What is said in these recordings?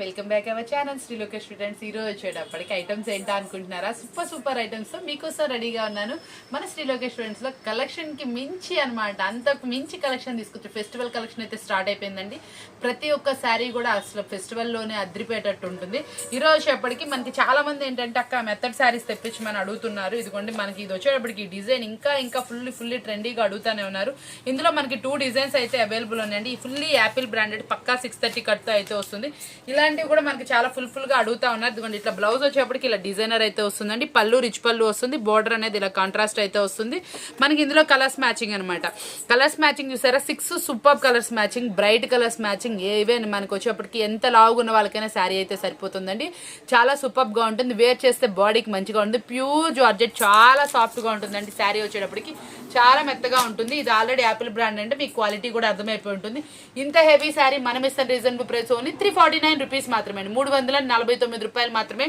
Welcome back our channel Shri Lokesh students. ఈ రోజు వచ్చేటప్పటికి ఐటమ్స్ ఏంటా అనుకుంటున్నారా? సూపర్ ఐటమ్స్ తో మీకోసం రెడీగా ఉన్నాను. మన శ్రీ లోకేష్ స్టూడెంట్స్ లో కలెక్షన్ కి మించి అనమాట, అంతకు మించి కలెక్షన్ తీసుకొచ్చి ఫెస్టివల్ కలెక్షన్ అయితే స్టార్ట్ అయిపోయిందండి. ప్రతి ఒక్క శారీ కూడా అసలు ఫెస్టివల్ లోనే అద్రిపోయేటట్టు ఉంటుంది. ఈ రోజు వచ్చేప్పటికి మనకి చాలా మంది ఏంటంటే అక్క మెథడ్ శారీస్ తెప్పించమని అడుగుతున్నారు. ఇదిగోండి మనకి ఇది వచ్చేటప్పటికి డిజైన్ ఇంకా ఫుల్లీ ట్రెండీగా అడుగుతానే ఉన్నారు. ఇందులో మనకి 2 డిజైన్స్ అయితే అవైలబుల్ ఉన్నాయండి. ఈ ఫుల్లీ యాపిల్ బ్రాండెడ్ పక్కా 630 కట్తో అయితే వస్తుంది. ఇలాంటివి కూడా మనకి చాలా ఫుల్ గా అడుగుతా ఉన్నారు. ఇదిగోండి ఇట్లా బ్లౌజ్ వచ్చేప్పటికి ఇలా డిజైనర్ అయితే వస్తుందండి. పళ్ళు రిచ్ పళ్ళు వస్తుంది. బోర్డర్ అనేది ఇలా కాంట్రాస్ట్ అయితే వస్తుంది. మనకి ఇందులో కలర్స్ మ్యాచింగ్ అనమాట. కలర్స్ మ్యాచింగ్ చూసారా, 6 super colours matching, bright colours matching. ఏవైనా మనకి వచ్చేప్పటికి ఎంత లావుగున్న వాళ్ళకైనా శారీ అయితే సరిపోతుందండి. చాలా సూపర్ గా ఉంటుంది. వేర్ చేస్తే బాడీకి మంచిగా ఉంటుంది. ప్యూర్ జార్జెట్, చాలా సాఫ్ట్ గా ఉంటుందండి. శారీ వచ్చేటప్పటికి చాలా మెత్తగా ఉంటుంది. ఇది ఆల్రెడీ యాపిల్ బ్రాండ్ అంటే మీకు క్వాలిటీ కూడా అర్థమైపోయి ఉంటుంది. ఇంత హెవీ శారీ మనం ఇస్తున్న రీజనబుల్ ప్రైస్ ఓన్లీ 349 రూపీస్ మాత్రమే, 349 రూపాయలు మాత్రమే.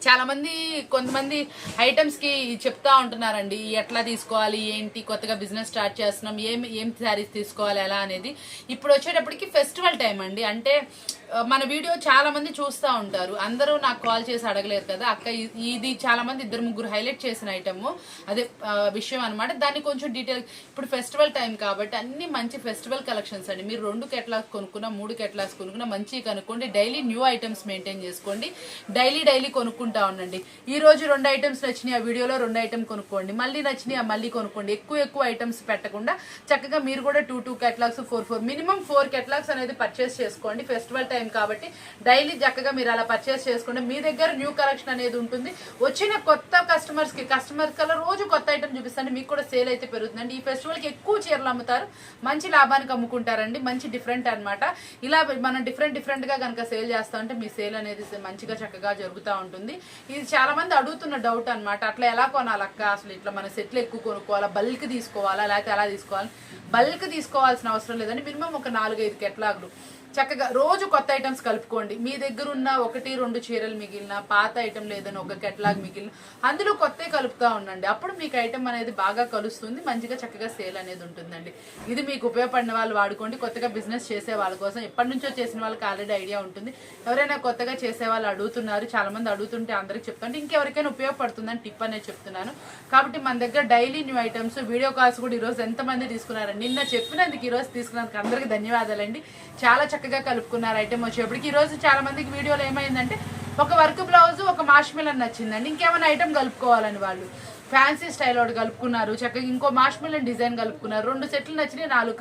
చాలా మంది కొంతమంది ఐటమ్స్ కి చెప్తా ఉంటున్నారండి, ఎట్లా తీసుకోవాలి ఏంటి, కొత్తగా బిజినెస్ స్టార్ట్ చేస్తున్నాం, ఏం శారీస్ తీసుకోవాలి ఎలా అనేది. ఇప్పుడు వచ్చేటప్పటికి ఫెస్టివల్ టైం అండి. అంటే మన వీడియో చాలా మంది చూస్తూ ఉంటారు. అందరూ నాకు కాల్ చేసి అడగలేరు కదా అక్క, ఇది చాలా మంది 2-3 హైలైట్ చేసిన ఐటమ్ అదే విషయం అనమాట. దాన్ని కొంచెం డీటెయిల్, ఇప్పుడు ఫెస్టివల్ టైం కాబట్టి అన్ని మంచి ఫెస్టివల్ కలెక్షన్స్ అండి. మీరు 2 కెట్లాస్ కొనుక్కున్నా 3 కెట్లాస్ కొనుక్కున్నా మంచిగా కనుక్కోండి. డైలీ న్యూ ఐటమ్స్ మెయింటైన్ చేసుకోండి. డైలీ కొనుక్కుంటా ఉండండి. ఈ రోజు 2 ఐటమ్స్ నచ్చినాయి, ఆ వీడియోలో 2 ఐటమ్ కొనుక్కోండి. మళ్ళీ నచ్చినాయి మళ్ళీ కొనుక్కోండి. ఎక్కువ ఐటమ్స్ పెట్టకుండా చక్కగా మీరు కూడా 2 కెట్లాగ్స్ 4 మినిమం 4 కెట్లాగ్స్ అనేది పర్చేస్ చేసుకోండి. ఫెస్టివల్ టైం కాబట్టి డైలీ చక్కగా మీరు అలా పర్చేస్ చేసుకోండి. మీ దగ్గర న్యూ కలెక్షన్ అనేది ఉంటుంది. వచ్చిన కొత్త కస్టమర్స్ కల్లా రోజు కొత్త ఐటమ్ చూపిస్తాండి. మీకు కూడా సేల్ అయితే పెరుగుతుందండి. ఈ ఫెస్టివల్ కి ఎక్కువ చీరలు అమ్ముతారు, మంచి లాభానికి అమ్ముకుంటారండి. మంచి డిఫరెంట్ అనమాట. ఇలా మనం డిఫరెంట్ గా కనుక సేల్ చేస్తా ఉంటే మీ సేల్ అనేది మంచిగా చక్కగా జరుగుతూ ఉంటుంది. ఇది చాలా మంది అడుగుతున్న డౌట్ అనమాట. అట్లా ఎలా కొనాలక్క, అసలు ఇట్లా మన సెట్లు ఎక్కువ కొనుక్కోవాలా, బల్క్ తీసుకోవాలా, లేకపోతే ఎలా తీసుకోవాలి? బల్క్ తీసుకోవాల్సిన అవసరం లేదండి. మినిమం ఒక 4-5 కెట్లాగ్లు చక్కగా రోజు కొత్త ఐటమ్స్ కలుపుకోండి. మీ దగ్గర ఉన్న 1-2 చీరలు మిగిలిన, పాత ఐటమ్ లేదని ఒక కెట్లాగ్ మిగిలిన, అందులో కొత్త కలుపుతా ఉండండి. అప్పుడు మీకు ఐటమ్ అనేది బాగా కలుస్తుంది, మంచిగా చక్కగా సేల్ అనేది ఉంటుందండి. ఇది మీకు ఉపయోగపడిన వాళ్ళు వాడుకోండి. కొత్తగా బిజినెస్ చేసే వాళ్ళ కోసం, ఎప్పటి నుంచో చేసిన వాళ్ళకి ఆల్రెడీ ఐడియా ఉంటుంది. ఎవరైనా కొత్తగా చేసే వాళ్ళు అడుగుతున్నారు, చాలా మంది అడుగుతుంటే అందరికి చెప్తాను, ఇంకెవరికైనా ఉపయోగపడుతుందని టిప్ అనేది చెప్తున్నాను. కాబట్టి మన దగ్గర daily new items, video calls కూడా ఈరోజు ఎంతమంది తీసుకున్నారండి, నిన్న చెప్పినందుకు ఈరోజు తీసుకున్నందుకు అందరికి ధన్యవాదాలండి. చాలా చక్కగా కలుపుకున్నారు ఐటమ్ వచ్చేప్పటికి. ఈ రోజు చాలా మందికి వీడియోలో ఏమైందంటే ఒక వర్క్ బ్లౌజ్, ఒక మార్ష్మెలన్ నచ్చిందండి, ఇంకేమైనా ఐటమ్ కలుపుకోవాలని వాళ్ళు ఫ్యాన్సీ స్టైల్ ఒకటి కలుపుకున్నారు. చక్కగా ఇంకో మార్ష్మెలన్ డిజైన్ కలుపుకున్నారు. 2 సెట్లు నచ్చినాయి, 2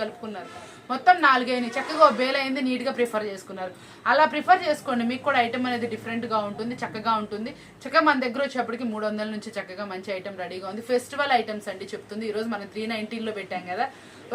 కలుపుకున్నారు. మొత్తం 4 అయినాయి. చక్కగా బేల్ అయింది, నీట్ గా ప్రిఫర్ చేసుకున్నారు. అలా ప్రిఫర్ చేసుకోండి. మీకు కూడా ఐటమ్ అనేది డిఫరెంట్ గా ఉంటుంది, చక్కగా ఉంటుంది. చక్కగా మన దగ్గర వచ్చేప్పటికి 300 నుంచి చక్కగా మంచి ఐటమ్ రెడీగా ఉంది. ఫెస్టివల్ ఐటమ్స్ అండి చెప్తుంది. ఈ రోజు మనం 319 లో పెట్టాం కదా,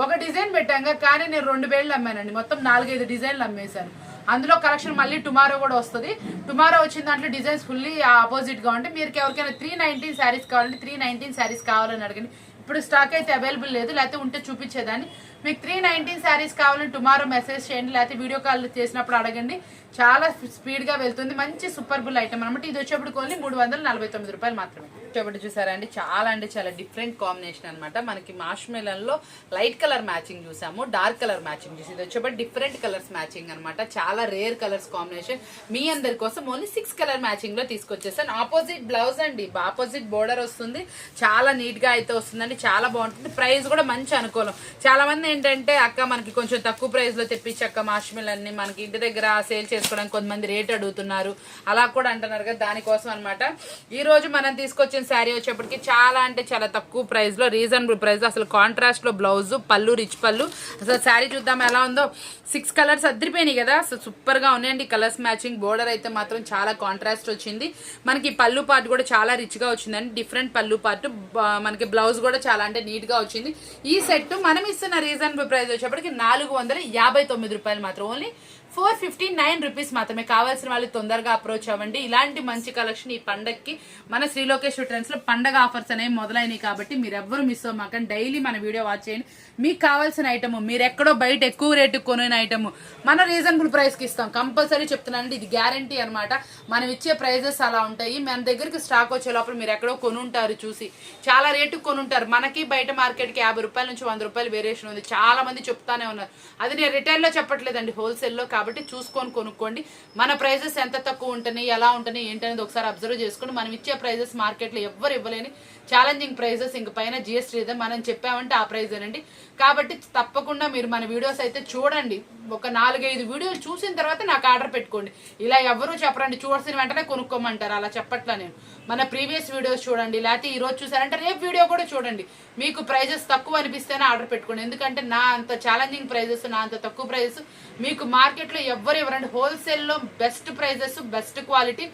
ఒక డిజైన్ పెట్టాం కానీ నేను 2 వేళ్ళు అమ్మానండి. మొత్తం 4-5 డిజైన్లు అమ్మేశాను. అందులో కలెక్షన్ మళ్ళీ టుమారో కూడా వస్తుంది. టుమారో వచ్చిన దాంట్లో డిజైన్స్ ఫుల్లీ ఆపోజిట్ గా ఉంటాయి. మీరు ఎవరికైనా 319 శారీస్ కావాలంటే 319 శారీస్ కావాలని అడగండి. ఇప్పుడు స్టాక్ అయితే అవైలబుల్ లేదు, లేకపోతే ఉంటే చూపించేదాన్ని. మీకు 319 శారీస్ కావాలని టుమారో మెసేజ్ చేయండి, లేకపోతే వీడియో కాల్ చేసినప్పుడు అడగండి. చాలా స్పీడ్ గా వెళ్తుంది. మంచి సూపర్బుల్ ఐటమ్ అనమాట. ఇది వచ్చేప్పుడు ఓన్లీ 349 రూపాయలు మాత్రమే. వచ్చేప్పుడు చూసారా అండి, చాలా డిఫరెంట్ కాంబినేషన్ అనమాట. మనకి మార్ష్మెలన్ లో లైట్ కలర్ మ్యాచింగ్ చూసాము, డార్క్ కలర్ మ్యాచింగ్ చూసి, ఇది వచ్చేప్పుడు డిఫరెంట్ కలర్స్ మ్యాచింగ్ అనమాట. చాలా రేర్ కలర్స్ కాంబినేషన్. మీ అందరి కోసం ఓన్లీ 6 కలర్ మ్యాచింగ్ లో తీసుకొచ్చేసాను. ఆపోజిట్ బ్లౌజ్ అండి, ఆపోజిట్ బోర్డర్ వస్తుంది. చాలా నీట్ గా అయితే వస్తుందండి, చాలా బాగుంటుంది. ప్రైస్ కూడా మంచి అనుకూలం. చాలా మంది ఏంటంటే అక్క మనకి కొంచెం తక్కువ ప్రైస్ లో తెప్పించి అక్క మార్ష్మెలన్ ని మనకి ఇంటి దగ్గర సేల్ చేసుకోవడానికి కొంతమంది రేట్ అడుగుతున్నారు, అలా కూడా అంటున్నారు కదా, దానికోసం అనమాట. ఈ రోజు మనం తీసుకొచ్చిన శారీ వచ్చేప్పటికి చాలా తక్కువ ప్రైస్ లో, రీజనబుల్ ప్రైస్ లో, అసలు కాంట్రాస్ట్ లో బ్లౌజ్, పళ్ళు రిచ్ పళ్ళు. అసలు శారీ చూద్దాం ఎలా ఉందో. 6 కలర్స్ అదిరిపోయినాయి కదా, అసలు సూపర్ గా ఉన్నాయండి. Colours matching. బోర్డర్ అయితే మాత్రం చాలా కాంట్రాస్ట్ వచ్చింది. మనకి పళ్ళు పార్ట్ కూడా చాలా రిచ్ గా వచ్చిందండి. డిఫరెంట్ పళ్ళు పార్ట్. మనకి బ్లౌజ్ కూడా చాలా అంటే నీట్ గా వచ్చింది. ఈ సెట్ మనం ఇస్తున్న రీజనబుల్ ప్రైస్ వచ్చేప్పటికి 459 రూపాయలు మాత్రం, ఓన్లీ 459 రూపీస్ మాత్రమే. కావాల్సిన వాళ్ళు తొందరగా అప్రోచ్ అవ్వండి. ఇలాంటి మంచి కలెక్షన్ ఈ పండగకి మన శ్రీ లోకేష్ ట్రెండ్స్ లో పండగ ఆఫర్స్ అనేవి మొదలైనవి కాబట్టి మీరు ఎవ్వరు మిస్ అవ్వమాకండి. డైలీ మన వీడియో వాచ్ చేయండి. మీకు కావాల్సిన ఐటమ్, మీరు ఎక్కడో బయట ఎక్కువ రేటు కొనిన ఐటమ్ మన రీజనబుల్ ప్రైస్ కి ఇస్తాం. కంపల్సరీ చెప్తున్నానండి, ఇది గ్యారంటీ అనమాట. మనం ఇచ్చే ప్రైజెస్ అలా ఉంటాయి. మన దగ్గరికి స్టాక్ వచ్చే లోపల మీరు ఎక్కడో కొనుంటారు, చూసి చాలా రేటు కొనుంటారు. మనకి బయట మార్కెట్ కి 50 రూపాయల నుంచి 100 రూపాయలు వేరియేషన్ ఉంది. చాలా మంది చెప్తానే ఉన్నారు. అది నేను రిటైల్ లో చెప్పట్లేదండి, హోల్సేల్ లో. కాబట్టి చూసుకొని కొనుక్కోండి. మన ప్రైజెస్ ఎంత తక్కువ ఉంటున్నాయి, ఎలా ఉంటున్నాయి ఏంటనేది ఒకసారి అబ్జర్వ్ చేసుకోండి. మనం ఇచ్చే ప్రైజెస్ మార్కెట్లో ఎవ్వరు ఇవ్వలేని ఛాలెంజింగ్ ప్రైజెస్, ఇంక పైన జిఎస్టీ ఇదే మనం చెప్పామంటే ఆ ప్రైజ్ అనండి. కాబట్టి తప్పకుండా మీరు మన వీడియోస్ అయితే చూడండి. ఒక 4-5 వీడియోలు చూసిన తర్వాత నాకు ఆర్డర్ పెట్టుకోండి. ఇలా ఎవరు చెప్పరండి, చూడాల్సిన వెంటనే కొనుక్కోమంటారు, అలా చెప్పట్లా నేను. మన ప్రీవియస్ వీడియోస్ చూడండి, లేకపోతే ఈ రోజు చూసారంటే రేపు వీడియో కూడా చూడండి. మీకు ప్రైజెస్ తక్కువ అనిపిస్తేనే ఆర్డర్ పెట్టుకోండి. ఎందుకంటే నా అంత ఛాలెంజింగ్ ప్రైజెస్, నా అంత తక్కువ ప్రైజెస్ మీకు మార్కెట్లో ఎవ్వరు ఇవ్వరండి. హోల్సేల్లో best prices, best quality,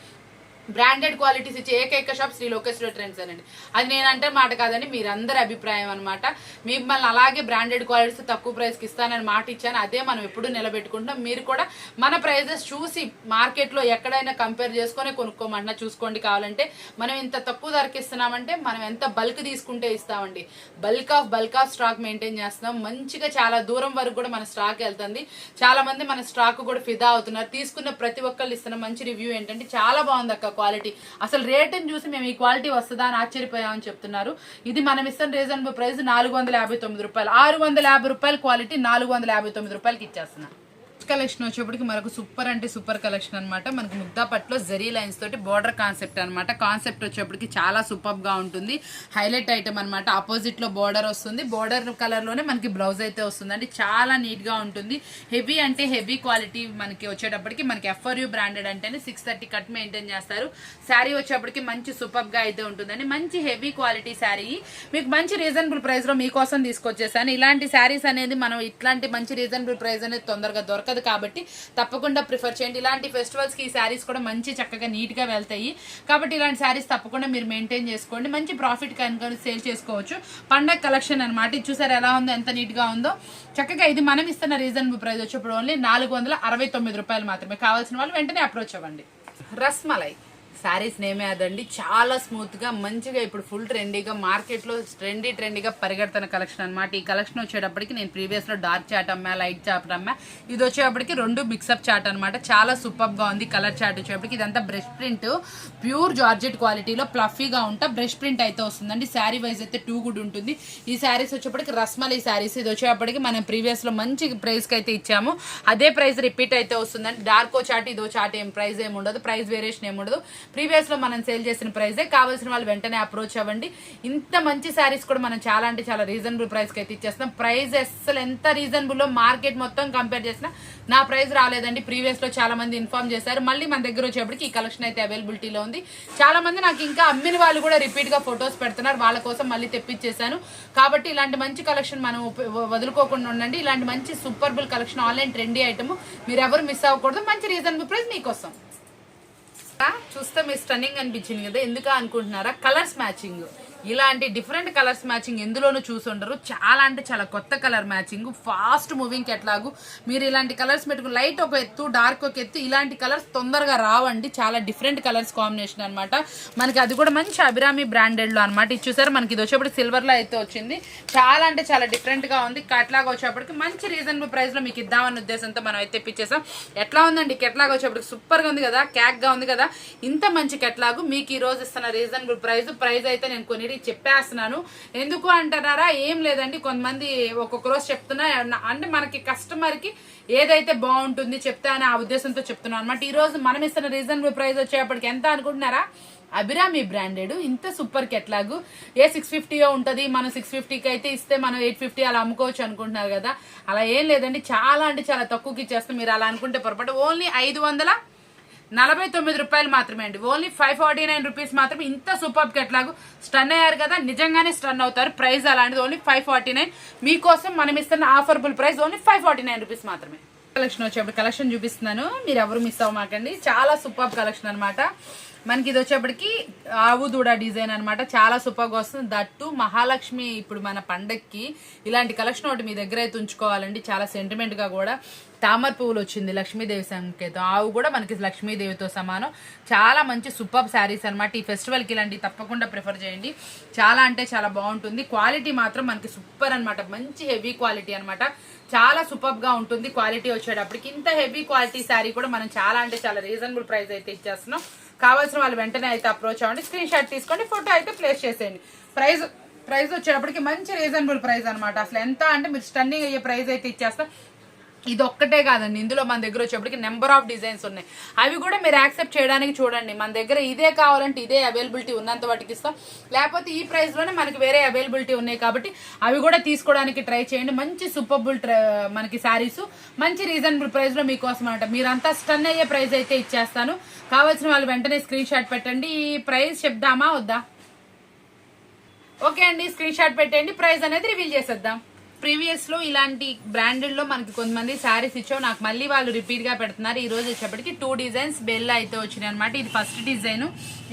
branded qualities ఇచ్చే ఏకైక షాప్ శ్రీ లోకేశ్వర ట్రెండ్స్ అనండి. అది నేనంటే మాట కాదండి, మీరందరి అభిప్రాయం అనమాట. మిమ్మల్ని అలాగే బ్రాండెడ్ క్వాలిటీస్ తక్కువ ప్రైస్కి ఇస్తానని మాట ఇచ్చాను, అదే మనం ఎప్పుడు నిలబెట్టుకుంటాం. మీరు కూడా మన ప్రైజెస్ చూసి మార్కెట్లో ఎక్కడైనా కంపేర్ చేసుకొని కొనుక్కోమంటున్నా చూసుకోండి. కావాలంటే మనం ఇంత తక్కువ ధరకి ఇస్తున్నామంటే మనం ఎంత బల్క్ తీసుకుంటే ఇస్తామండి. బల్క్ ఆఫ్ స్టాక్ మెయింటైన్ చేస్తున్నాం. మంచిగా చాలా దూరం వరకు కూడా మన స్టాక్ వెళ్తుంది. చాలా మంది మన స్టాక్ కూడా ఫిదా అవుతున్నారు. తీసుకున్న ప్రతి ఒక్కళ్ళు ఇస్తున్న మంచి రివ్యూ ఏంటంటే చాలా బాగుంది అక్క క్వాలిటీ, అసలు రేటుని చూసి మేము ఈ క్వాలిటీ వస్తుందా అని ఆశ్చర్యపోయామని చెప్తున్నారు. ఇది మనం ఇస్తున్న రీజనబుల్ ప్రైస్ 459 రూపాయలు. 650 రూపాయల క్వాలిటీ 459 రూపాయలకి ఇచ్చేస్తున్నాం. కలెక్షన్ వచ్చేప్పటికి మనకు సూపర్ అంటే సూపర్ కలెక్షన్ అనమాట. మనకి ముగ్దా పట్లో జరీ లైన్స్ తోటి బోర్డర్ కాన్సెప్ట్ అనమాట. కాన్సెప్ట్ వచ్చేప్పటికి చాలా సూపర్ గా ఉంటుంది. హైలైట్ ఐటమ్ అనమాట. ఆపోజిట్ లో బోర్డర్ వస్తుంది. బోర్డర్ కలర్ లోనే మనకి బ్లౌజ్ అయితే వస్తుందండి. చాలా నీట్ గా ఉంటుంది. హెవీ అంటే హెవీ క్వాలిటీ మనకి వచ్చేటప్పటికి మనకి FRU బ్రాండెడ్ అంటేనే 630 కట్ మెయింటైన్ చేస్తారు. శారీ వచ్చేప్పటికి మంచి సూపర్ గా అయితే ఉంటుందండి. మంచి హెవీ క్వాలిటీ శారీ మీకు మంచి రీజనబుల్ ప్రైస్ లో మీకోసం తీసుకొచ్చేసాను. ఇలాంటి శారీస్ అనేది మనం ఇట్లాంటి మంచి రీజనబుల్ ప్రైస్ అనేది తొందరగా దొరకదు కాబట్టి తప్పకుండా ప్రిఫర్ చేయండి. ఇలాంటి ఫెస్టివల్స్ కి ఈ శారీస్ కూడా మంచి చక్కగా నీట్ గా వెళ్తాయి. కాబట్టి ఇలాంటి శారీస్ తప్పకుండా మీరు మెయింటైన్ చేసుకోండి. మంచి ప్రాఫిట్ కనుక సేల్ చేసుకోవచ్చు. పండగ కలెక్షన్ అనమాట. ఇది చూసారు ఎలా ఉందో, ఎంత నీట్ గా ఉందో. చక్కగా ఇది మనం ఇస్తున్న రీజనబుల్ ప్రైస్ వచ్చేప్పుడు ఓన్లీ 469 రూపాయలు మాత్రమే. కావాల్సిన వాళ్ళు వెంటనే అప్రోచ్ అవ్వండి. రస్మలై శారీస్ నేమే అదండి. చాలా స్మూత్ గా మంచిగా ఇప్పుడు ఫుల్ ట్రెండీగా మార్కెట్లో ట్రెండీగా పరిగెడుతున్న కలెక్షన్ అనమాట. ఈ కలెక్షన్ వచ్చేటప్పటికి నేను ప్రీవియస్ లో డార్క్ చాట్ అమ్మా, లైట్ చాట్ అమ్మా. ఇది వచ్చేటప్పటికి 2 మిక్సప్ చాట్ అనమాట. చాలా సూపర్ గా ఉంది. కలర్ చాట్ వచ్చేటప్పటికి ఇదంతా బ్రష్ ప్రింట్, ప్యూర్ జార్జెట్ క్వాలిటీలో ఫ్లఫీగా ఉంటా బ్రష్ ప్రింట్ అయితే వస్తుందండి. శారీ వైజ్ అయితే 2 గుడ్ ఉంటుంది. ఈ శారీస్ వచ్చేప్పటికి రస్మలై శారీస్. ఇది వచ్చేటప్పటికి మనం ప్రీవియస్ లో మంచి ప్రైస్ కి అయితే ఇచ్చాము. అదే ప్రైస్ రిపీట్ అయితే వస్తుందండి. డార్కో చాట్, ఇదో చాట్ ఏం ప్రైస్ ఏమి ఉండదు, ప్రైస్ వేరియేషన్ ఏమి ఉండదు. ప్రీవియస్ లో మనం సేల్ చేసిన ప్రైజే. కావాల్సిన వాళ్ళు వెంటనే అప్రోచ్ అవ్వండి. ఇంత మంచి శారీస్ కూడా మనం చాలా అంటే చాలా రీజనబుల్ ప్రైస్ కి అయితే ఇచ్చేస్తాం. ప్రైస్ అసలు ఎంత రీజనబుల్ లో మార్కెట్ మొత్తం కంపేర్ చేసినా నా ప్రైస్ రాలేదండి. ప్రీవియస్ లో చాలా మంది ఇన్ఫార్మ్ చేశారు. మళ్ళీ మన దగ్గర వచ్చేప్పటికి ఈ కలెక్షన్ అయితే అవైలబిలిటీలో ఉంది. చాలా మంది నాకు ఇంకా అమ్మిన వాళ్ళు కూడా రిపీట్ గా ఫొటోస్ పెడుతున్నారు. వాళ్ళ కోసం మళ్ళీ తెప్పించేశాను. కాబట్టి ఇలాంటి మంచి కలెక్షన్ మనం వదులుకోకుండా ఉండండి. ఇలాంటి మంచి సూపర్బుల్ కలెక్షన్, ఆన్లైన్ ట్రెండీ ఐటమ్ మీరు ఎవరు మిస్ అవ్వకూడదు. మంచి రీజనబుల్ ప్రైస్ మీకోసం. చూస్తే మీరు స్టన్నింగ్ అనిపించింది కదా, ఎందుకు అనుకుంటున్నారా? కలర్స్ మ్యాచింగ్, ఇలాంటి డిఫరెంట్ కలర్స్ మ్యాచింగ్ ఎందులోనూ చూసుండరు. చాలా అంటే చాలా కొత్త కలర్ మ్యాచింగ్, ఫాస్ట్ మూవింగ్ ఎట్లాగూ. మీరు ఇలాంటి కలర్స్ పెట్టుకుని లైట్ ఒక ఎత్తు, డార్క్ ఒక ఎత్తు, ఇలాంటి కలర్స్ తొందరగా రావండి. చాలా డిఫరెంట్ కలర్స్ కాంబినేషన్ అనమాట. మనకి అది కూడా మంచి అభిరామి బ్రాండెడ్ లో అనమాట. ఇది చూసారు మనకి ఇది వచ్చేప్పటికి సిల్వర్ లో అయితే వచ్చింది. చాలా అంటే చాలా డిఫరెంట్ గా ఉంది. కట్లాగా వచ్చేప్పటికి మంచి రీజనబుల్ ప్రైస్ లో మీకు ఇద్దామన్న ఉద్దేశంతో మనం అయితే తెప్పించేసాం. ఎట్లా ఉందండి కెట్లాగా వచ్చేప్పటికి? సూపర్ గా ఉంది కదా, క్యాక్ గా ఉంది కదా. ఇంత మంచి కెట్లాగు మీకు ఈ రోజు ఇస్తున్న రీజనబుల్ ప్రైస్ అయితే నేను కొన్ని చెప్పేస్తున్నాను. ఎందుకు అంటున్నారా? ఏం లేదండి, కొంతమంది ఒక్కొక్క రోజు చెప్తున్నా అంటే మనకి కస్టమర్ కి ఏదైతే బాగుంటుంది చెప్తా అని ఆ ఉద్దేశంతో చెప్తున్నాను అనమాట. ఈ రోజు మనం ఇస్తున్న రీజనబుల్ ప్రైస్ వచ్చేప్పటికి ఎంత అనుకుంటున్నారా? అభిరామి బ్రాండెడ్ ఇంత సూపర్ కెట్లాగు. ఏ 650 ఉంటది, మనం 650కి అయితే ఇస్తే మనం 850 అలా అమ్ముకోవచ్చు అనుకుంటున్నారు కదా. అలా ఏం లేదండి, చాలా అంటే చాలా తక్కువకి ఇచ్చేస్తాం. మీరు అలా అనుకుంటే పొరపాటు. ఓన్లీ 549 రూపాయలు మాత్రమే అండి. ఓన్లీ 549 రూపీస్ మాత్రమే. ఇంత సూపర్ కెట్లాగు. స్టన్ అయ్యారు కదా, నిజంగానే స్టన్ అవుతారు. ప్రైస్ అలాంటిది ఓన్లీ 549. మీకోసం మనం ఇస్తున్న ఆఫర్బుల్ ప్రైస్ ఓన్లీ 549 రూపీస్ మాత్రమే. కలెక్షన్ వచ్చేప్పుడు కలెక్షన్ చూపిస్తున్నాను, మీరు ఎవరు మిస్ అవ్వమాకండి. చాలా సూపర్ కలెక్షన్ అనమాట. మనకి ఇది వచ్చేప్పటికి ఆవు దూడ డిజైన్ అనమాట. చాలా సూపర్గా వస్తుంది. దట్టు మహాలక్ష్మి ఇప్పుడు మన పండక్కి ఇలాంటి కలెక్షన్ ఒకటి మీ దగ్గర అయితే ఉంచుకోవాలండి. చాలా సెంటిమెంట్ గా కూడా తామర పువ్వులు వచ్చింది, లక్ష్మీదేవి సంకేతం. ఆవు కూడా మనకి లక్ష్మీదేవితో సమానం. చాలా మంచి సూపర్ శారీస్ అనమాట. ఈ ఫెస్టివల్కి ఇలాంటివి తప్పకుండా ప్రిఫర్ చేయండి. చాలా అంటే చాలా బాగుంటుంది. క్వాలిటీ మాత్రం మనకి సూపర్ అనమాట. మంచి హెవీ క్వాలిటీ అనమాట. చాలా సూపర్ గా ఉంటుంది క్వాలిటీ వచ్చేటప్పటికి. ఇంత హెవీ క్వాలిటీ శారీ కూడా మనం చాలా అంటే చాలా రీజనబుల్ ప్రైస్ అయితే ఇచ్చేస్తున్నాం. కావాల్సిన వాళ్ళు వెంటనే అయితే అప్రోచ్ అవ్వండి. స్క్రీన్ షాట్ తీసుకోండి, ఫోటో అయితే ప్లేస్ చేసేయండి. ప్రైస్ వచ్చేటప్పటికి మంచి రీజనబుల్ ప్రైస్ అనమాట. అసలు ఎంత అంటే మీరు స్టన్నింగ్ అయ్యే ప్రైస్ అయితే ఇచ్చేస్తాం. ఇది ఒక్కటే కాదండి, ఇందులో మన దగ్గర వచ్చేప్పటికి నెంబర్ ఆఫ్ డిజైన్స్ ఉన్నాయి. అవి కూడా మీరు యాక్సెప్ట్ చేయడానికి చూడండి. మన దగ్గర ఇదే కావాలంటే ఇదే అవైలబిలిటీ ఉన్నంత వాటికి ఇస్తాం, లేకపోతే ఈ ప్రైస్లోనే మనకి వేరే అవైలబిలిటీ ఉన్నాయి కాబట్టి అవి కూడా తీసుకోవడానికి ట్రై చేయండి. మంచి సూపర్బుల్ మనకి శారీస్ మంచి రీజనబుల్ ప్రైస్లో మీకోసం అనమాట. మీరంతా స్టన్ అయ్యే ప్రైస్ అయితే ఇచ్చేస్తాను. కావాల్సిన వాళ్ళు వెంటనే స్క్రీన్ షాట్ పెట్టండి. ఈ ప్రైస్ చెప్దామా వద్దా? ఓకే అండి, స్క్రీన్ షాట్ పెట్టండి, ప్రైస్ అనేది రివీల్ చేసేద్దాం. ప్రీవియస్ లో ఇలాంటి బ్రాండెడ్ లో మనకి కొంతమంది శారీస్ ఇచ్చావు, నాకు మళ్ళీ వాళ్ళు రిపీట్ గా పెడుతున్నారు. ఈ రోజు వచ్చేప్పటికి 2 డిజైన్స్ బెల్ అయితే వచ్చినాయి అనమాట. ఇది ఫస్ట్ డిజైన్.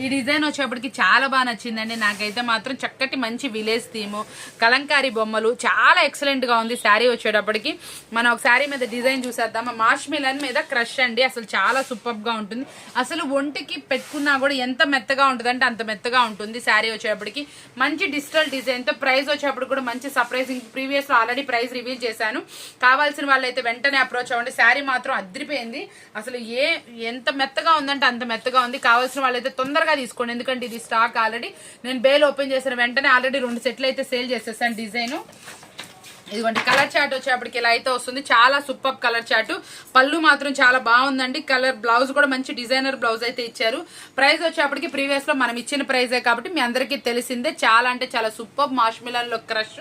ఈ డిజైన్ వచ్చేప్పటికి చాలా బాగా నచ్చిందండి నాకైతే మాత్రం. చక్కటి మంచి విలేజ్ థీము, కలంకారీ బొమ్మలు, చాలా ఎక్సలెంట్ గా ఉంది శారీ వచ్చేటప్పటికి. మనం ఒక శారీ మీద డిజైన్ చూసేద్దాం. మాష్ మిలన్ మీద క్రష్ అండి, అసలు చాలా సూపర్ గా ఉంటుంది. అసలు ఒంటికి పెట్టుకున్నా కూడా ఎంత మెత్తగా ఉంటుంది అంటే అంత మెత్తగా ఉంటుంది శారీ వచ్చేటప్పటికి. మంచి డిజిటల్ డిజైన్ తో ప్రైస్ వచ్చేటప్పుడు కూడా మంచి surprising. Previous already price reveal చేశాను. కావాల్సిన వాళ్ళైతే వెంటనే అప్రోచ్ అవ్వండి. శారీ మాత్రం అదిరిపోయింది. అసలు ఎంత మెత్తగా ఉందంటే అంత మెత్తగా ఉంది. కావాల్సిన వాళ్ళైతే తొందరగా తీసుకోండి, ఎందుకంటే ఇది స్టాక్ ఆల్రెడీ. నేను బేల్ ఓపెన్ చేసిన వెంటనే ఆల్రెడీ 2 సెట్లు అయితే సేల్ చేసేసాను డిజైన్. ఇదిగోండి కలర్ చార్ట్ వచ్చేప్పటికి ఇలా అయితే వస్తుంది. చాలా సూపర్ కలర్ చార్ట్. పళ్ళు మాత్రం చాలా బాగుందండి. కలర్ బ్లౌజ్ కూడా మంచి డిజైనర్ బ్లౌజ్ అయితే ఇచ్చారు. ప్రైస్ వచ్చేప్పటికి ప్రీవియస్ లో మనం ఇచ్చిన ప్రైజే కాబట్టి మీ అందరికీ తెలిసిందే. చాలా అంటే చాలా సూపర్ మాష్ మిలన్ లో క్రష్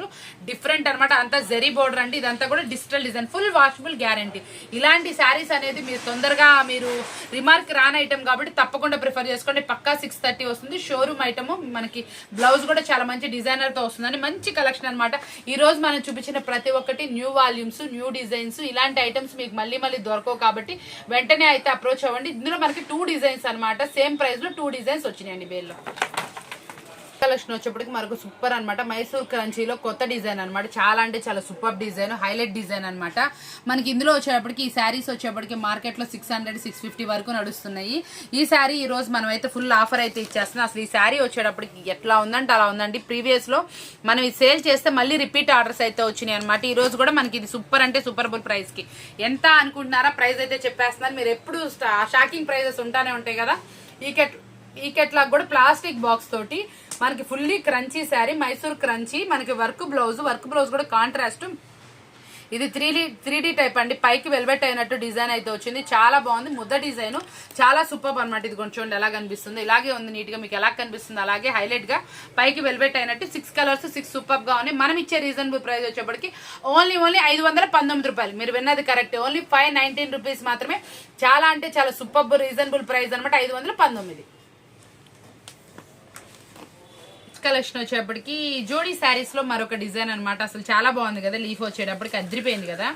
డిఫరెంట్ అనమాట. అంతా జెరీ బోర్డర్ అండి. ఇదంతా కూడా digital design, full washable guarantee. ఇలాంటి శారీస్ అనేది మీరు తొందరగా మీరు రిమార్క్ రాని ఐటమ్ కాబట్టి తప్పకుండా ప్రిఫర్ చేసుకోండి. పక్కా 630 వస్తుంది. Showroom item. మనకి బ్లౌజ్ కూడా చాలా మంచి డిజైనర్ తో వస్తుందని మంచి కలెక్షన్ అనమాట. ఈ రోజు మనం చూపించిన ప్రతి ఒక్కటి న్యూ వాల్యూమ్స్, న్యూ డిజైన్స్. ఇలాంటి ఐటమ్స్ మీకు మళ్ళీ దొరకవు కాబట్టి వెంటనే అయితే అప్రోచ్ అవ్వండి. ఇందులో మనకి 2 డిజైన్స్ అనమాట. సేమ్ ప్రైస్ లో 2 డిజైన్స్ వచ్చినాయండి బేల్లో. కలెక్షన్ వచ్చేప్పటికి మనకు సూపర్ అనమాట. మైసూర్ క్రంచీలో కొత్త డిజైన్ అనమాట. చాలా అంటే చాలా సూపర్ డిజైన్, హైలైట్ డిజైన్ అనమాట. మనకి ఇందులో వచ్చేప్పటికి ఈ శారీస్ వచ్చేప్పటికి మార్కెట్ లో 600-650 వరకు నడుస్తున్నాయి. ఈ శారీ ఈ రోజు మనం అయితే ఫుల్ ఆఫర్ అయితే ఇచ్చేస్తున్నాం. అసలు ఈ శారీ వచ్చేటప్పటికి ఎట్లా ఉందంటే అలా ఉందండి. ప్రీవియస్ లో మనం ఇది సేల్ చేస్తే మళ్ళీ రిపీట్ ఆర్డర్స్ అయితే వచ్చినాయి అనమాట. ఈ రోజు కూడా మనకి ఇది సూపర్ అంటే సూపర్బుల్ ప్రైస్ కి. ఎంత అనుకుంటున్నారా? ప్రైస్ అయితే చెప్పేస్తున్నారు. మీరు ఎప్పుడు షాకింగ్ ప్రైజెస్ ఉంటానే ఉంటాయి కదా. ఈ కెట్లాగ్ కూడా ప్లాస్టిక్ బాక్స్ తోటి మనకి fully crunchy sari, Mysore crunchy. మనకి వర్క్ బ్లౌజ్ కూడా కాంట్రాస్ట్. ఇది 3D టైప్ అండి. పైకి వెల్వెట్ అయినట్టు డిజైన్ అయితే వచ్చింది. చాలా బాగుంది. ముద్ద డిజైన్ చాలా సూపర్ అనమాట. ఇది కొంచెం చూడండి ఎలా కనిపిస్తుంది. ఇలాగే ఉంది నీట్ గా. మీకు ఎలా కనిపిస్తుంది అలాగే హైలైట్ గా పైకి వెల్వెట్ అయినట్టు 6 కలర్స్ 6 సూపర్ గా ఉన్నాయి. మనం ఇచ్చే రీజనబుల్ ప్రైస్ వచ్చేప్పటికి ఓన్లీ 519 రూపాయలు. మీరు విన్నది కరెక్ట్. ఓన్లీ 519 రూపీస్ మాత్రమే. చాలా అంటే చాలా సూపర్ రీజనబుల్ ప్రైస్ అనమాట. 519. కలెక్షన్ వచ్చేప్పటికి జోడీ శారీస్ లో మరొక డిజైన్ అనమాట. అసలు చాలా బాగుంది కదా. లీఫ్ వచ్చేటప్పటికి అదిరిపోయింది కదా.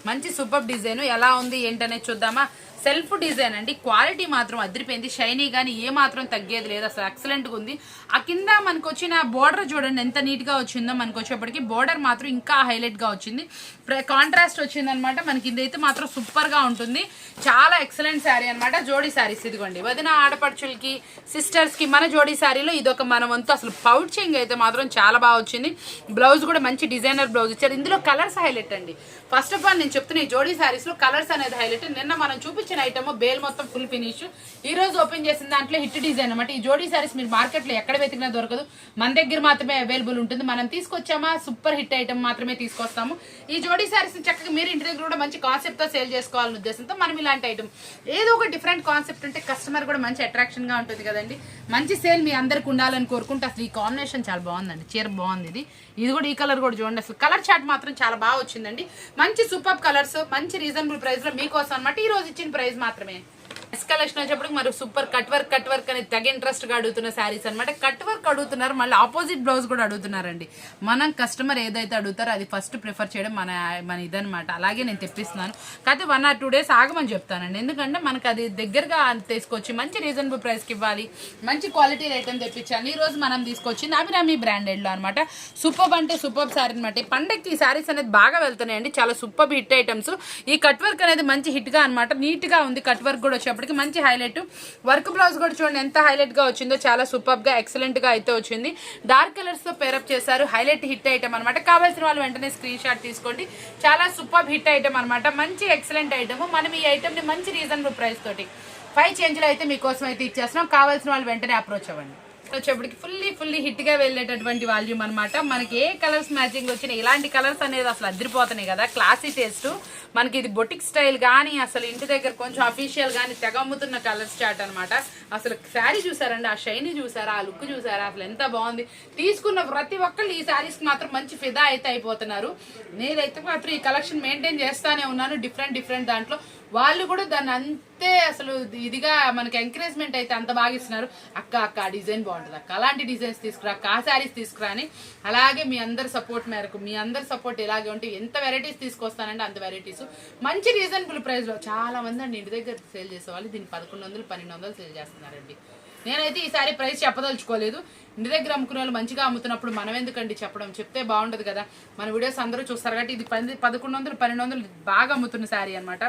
మంచి సూపర్ డిజైన్. ఎలా ఉంది ఏంటనేది చూద్దామా. సెల్ఫ్ డిజైన్ అండి. క్వాలిటీ మాత్రం అదిరిపోయింది. షైనీ గానీ ఏ మాత్రం తగ్గేది లేదు. అసలు ఎక్సలెంట్ గా ఉంది. ఆ కింద మనకు వచ్చిన బోర్డర్ చూడండి ఎంత నీట్ గా వచ్చిందో. మనకు వచ్చేప్పటికి బోర్డర్ మాత్రం ఇంకా హైలైట్ గా వచ్చింది. కాంట్రాస్ట్ వచ్చింది అనమాట. మనకి ఇదైతే మాత్రం సూపర్ గా ఉంటుంది. చాలా ఎక్సలెంట్ శారీ అనమాట. జోడీ శారీస్ ఇదిగోండి. వదిన ఆడపడుచులకి, సిస్టర్స్ కి మన జోడీ శారీలో ఇదొక మన వంతు. అసలు పౌచింగ్ అయితే మాత్రం చాలా బాగా వచ్చింది. బ్లౌజ్ కూడా మంచి డిజైనర్ బ్లౌజ్ ఇచ్చారు. ఇందులో కలర్స్ హైలైట్ అండి. ఫస్ట్ ఆఫ్ ఆల్ నేను చెప్తున్నా ఈ జోడీ శారీస్ లో కలర్స్ అనేది హైలైట్. నిన్న మనం చూపించిన ఐటమ్ బేల్ మొత్తం ఫుల్ ఫినిష్. ఈ రోజు ఓపెన్ చేసిన దాంట్లో హిట్ డిజైన్ అనమాట. ఈ జోడీ శారీస్ మీరు మార్కెట్ లో ఎక్కడ వెతికినా దొరకదు. మన దగ్గర మాత్రమే అవైలబుల్ ఉంటుంది. మనం తీసుకొచ్చామా సూపర్ హిట్ ఐటమ్ మాత్రమే తీసుకొస్తాము. ఈ జోడీ శారీస్ చక్కగా మీరు ఇంటి దగ్గర కూడా మంచి కాన్సెప్ట్ తో సేల్ చేసుకోవాలనే ఉద్దేశంతో మనం ఇలాంటి ఐటమ్ ఏదో ఒక డిఫరెంట్ కాన్సెప్ట్ ఉంటే కస్టమర్ కూడా మంచి అట్రాక్షన్ గా ఉంటుంది కదండి. మంచి సేల్ మీ అందరికి ఉండాలని కోరుకుంటే అసలు ఈ కాంబినేషన్ చాలా బాగుందండి. చీర బాగుంది. ఇది కూడా ఈ కలర్ కూడా చూడండి. అసలు కలర్ చార్ట్ మాత్రం చాలా బాగా వచ్చిందండి. మంచి సూపర్ కలర్స్ మంచి రీజనబుల్ ప్రైస్ లో మీకోసం అనమాట. ఈ రోజు ఇచ్చిన ప్రైస్ మాత్రమే. నెక్స్ట్ కలెక్షన్ వచ్చేప్పటికి మరి సూపర్ కట్ వర్క్ అనేది తెగ ఇంట్రెస్ట్ గా అడుగుతున్న శారీస్ అనమాట. కట్ వర్క్ అడుగుతున్నారు, మళ్ళీ ఆపోజిట్ బ్లౌజ్ కూడా అడుగుతున్నారండి. మనం కస్టమర్ ఏదైతే అడుగుతారో అది ఫస్ట్ ప్రిఫర్ చేయడం మన ఇదనమాట. అలాగే నేను తెప్పిస్తున్నాను. కాకపోతే 1 or 2 days ఆగమని చెప్తానండి. ఎందుకంటే మనకు అది దగ్గరగా తీసుకొచ్చి మంచి రీజనబుల్ ప్రైస్ కి ఇవ్వాలి, మంచి క్వాలిటీ ఐటమ్ తెప్పించాలి. ఈ రోజు మనం తీసుకొచ్చింది అభిరామి బ్రాండెడ్ లో అనమాట. సూపర్ అంటే సూపర్ శారీ అనమాట. ఈ పండగకి ఈ శారీస్ అనేది బాగా వెళ్తున్నాయండి. చాలా సూపర్ హిట్ ఐటమ్స్. ఈ కట్ వర్క్ అనేది మంచి హిట్ గా అనమాట. నీట్ గా ఉంది. కట్ వర్క్ కూడా వచ్చేప్పటికి మంచి హైలైట్. వర్క్ బ్లౌజ్ కూడా చూడండి ఎంత హైలైట్ గా వచ్చిందో. చాలా సూపర్ గా ఎక్సలెంట్ గా అయితే వచ్చింది. డార్క్ కలర్స్ తో పేరప్ చేశారు. హైలైట్ హిట్ ఐటమ్ అనమాట. కావాల్సిన వాళ్ళు వెంటనే స్క్రీన్ షాట్ తీసుకోండి. చాలా సూపర్ హిట్ ఐటమ్ అనమాట. మంచి ఎక్సలెంట్ ఐటమ్. మనం ఈ ఐటమ్ ని మంచి రీజనబుల్ ప్రైస్ తోటి 5 చేంజ్లు అయితే మీకోసం అయితే ఇచ్చేస్తున్నాం. కావాల్సిన వాళ్ళు వెంటనే అప్రోచ్ అవ్వండి. వచ్చేప్పటికి ఫుల్లీ హిట్ గా వెళ్ళేటటువంటి వాల్యూమ్ అనమాట. మనకి ఏ కలర్స్ మ్యాచింగ్ వచ్చినా ఇలాంటి కలర్స్ అనేది అసలు అదిరిపోతున్నాయి కదా. క్లాసీ టేస్ట్ మనకి ఇది బొటిక్ స్టైల్ కానీ అసలు ఇంటి దగ్గర కొంచెం అఫీషియల్ కానీ తెగ అమ్ముతున్న కలర్ చార్ట్ అనమాట. అసలు శారీ చూసారండి, ఆ షైనీ చూసారా, ఆ లుక్ చూసారా, అసలు ఎంత బాగుంది. తీసుకున్న ప్రతి ఒక్కళ్ళు ఈ శారీస్కి మాత్రం మంచి ఫిదా అయితే అయిపోతున్నారు. నేనైతే మాత్రం ఈ కలెక్షన్ మెయింటైన్ చేస్తానే ఉన్నాను డిఫరెంట్ దాంట్లో. వాళ్ళు కూడా దాన్ని అంతే అసలు ఇదిగా మనకి ఎంకరేజ్మెంట్ అయితే అంత బాగా ఇస్తున్నారు. అక్క డిజైన్ బాగుంటుంది అక్క, అలాంటి డిజైన్స్ తీసుకురా, ఆ శారీస్ తీసుకురా అని. అలాగే మీ అందరి సపోర్ట్ మేరకు, మీ అందరి సపోర్ట్ ఇలాగే ఉంటే ఎంత వెరైటీస్ తీసుకొస్తానంటే అంత వెరైటీస్ మంచి రీజనబుల్ ప్రైస్లో. చాలా మంది అండి ఇంటి దగ్గర సేల్ చేసేవాళ్ళు దీన్ని 1100, 1200 సేల్ చేస్తున్నారండి. నేనైతే ఈసారి ప్రైస్ చెప్పదలుచుకోలేదు. ఇంటి దగ్గర అమ్ముకునే వాళ్ళు మంచిగా అమ్ముతున్నప్పుడు మనం ఎందుకండి చెప్పడం, చెప్తే బాగుంటుంది కదా. మన వీడియోస్ అందరూ చూస్తారు కాబట్టి ఇది 1100, 1200 బాగా అమ్ముతున్న శారీ అనమాట.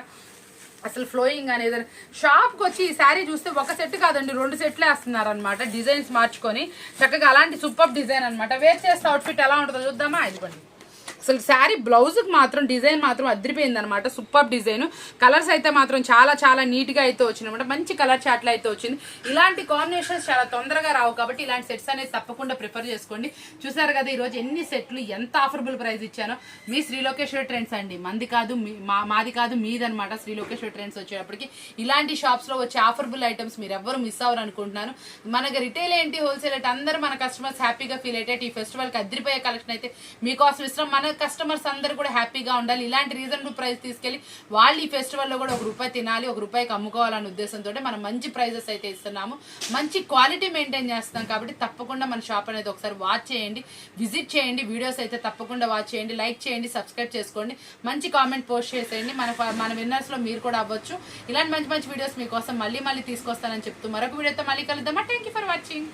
అసలు ఫ్లోయింగ్ అనేది షాప్కి వచ్చి ఈ శారీ చూస్తే ఒక సెట్ కాదండి 2 సెట్లే వేస్తున్నారు అనమాట. డిజైన్స్ మార్చుకొని చక్కగా అలాంటి సూపర్ డిజైన్ అనమాట. వేర్ చేస్తే అవుట్ఫిట్ ఎలా ఉంటుందో చూద్దామా. ఇదిగోండి అసలు శారీ బ్లౌజ్కి మాత్రం డిజైన్ మాత్రం అదిరిపోయింది అనమాట. Super design. కలర్స్ అయితే మాత్రం చాలా నీట్గా అయితే వచ్చింది అనమాట. మంచి కలర్ చాట్లు అయితే వచ్చింది. ఇలాంటి కాంబినేషన్స్ చాలా తొందరగా రావు కాబట్టి ఇలాంటి సెట్స్ అనేది తప్పకుండా ప్రిఫర్ చేసుకోండి. చూసారు కదా ఈరోజు ఎన్ని సెట్లు, ఎంత ఆఫరబుల్ ప్రైస్ ఇచ్చానో. మీ శ్రీలోకేశ్వరి ట్రెండ్స్ అండి, మాది కాదు మీదనమాట. శ్రీలోకేశ్వరి ట్రెండ్స్ వచ్చేటప్పటికి ఇలాంటి షాప్స్లో వచ్చే ఆఫరబుల్ ఐటమ్స్ మీరు ఎవ్వరు మిస్ అవ్వరు అనుకుంటున్నాను. మనకి రిటైల్ ఏంటి, హోల్సేల్ ఏంటి, అందరూ మన కస్టమర్స్ హ్యాపీగా ఫీల్ అయ్యేట ఈ ఫెస్టివల్కి అదిరిపోయే కలెక్షన్ అయితే మీకోసం ఇస్తాం. మన కస్టమర్స్ అందరూ కూడా హ్యాపీగా ఉండాలి. ఇలాంటి రీజనబుల్ ప్రైస్ తీసుకెళ్లి వాళ్ళు ఈ ఫెస్టివల్లో కూడా ₹1 తినాలి, ₹1కి అమ్ముకోవాలనే ఉద్దేశంతో మనం మంచి ప్రైజెస్ అయితే ఇస్తున్నాము. మంచి క్వాలిటీ మెయింటైన్ చేస్తాం కాబట్టి తప్పకుండా మన షాప్ అనేది ఒకసారి వాచ్ చేయండి, విజిట్ చేయండి. వీడియోస్ అయితే తప్పకుండా వాచ్ చేయండి, లైక్ చేయండి, సబ్స్క్రైబ్ చేసుకోండి, మంచి కామెంట్ పోస్ట్ చేసేయండి. మన విన్నర్స్లో మీరు కూడా అవ్వచ్చు. ఇలాంటి మంచి వీడియోస్ మీకోసం మళ్ళీ తీసుకొస్తానని చెప్తూ మరొక వీడియోతో మళ్ళీ కలుద్దామా. Thank you for watching.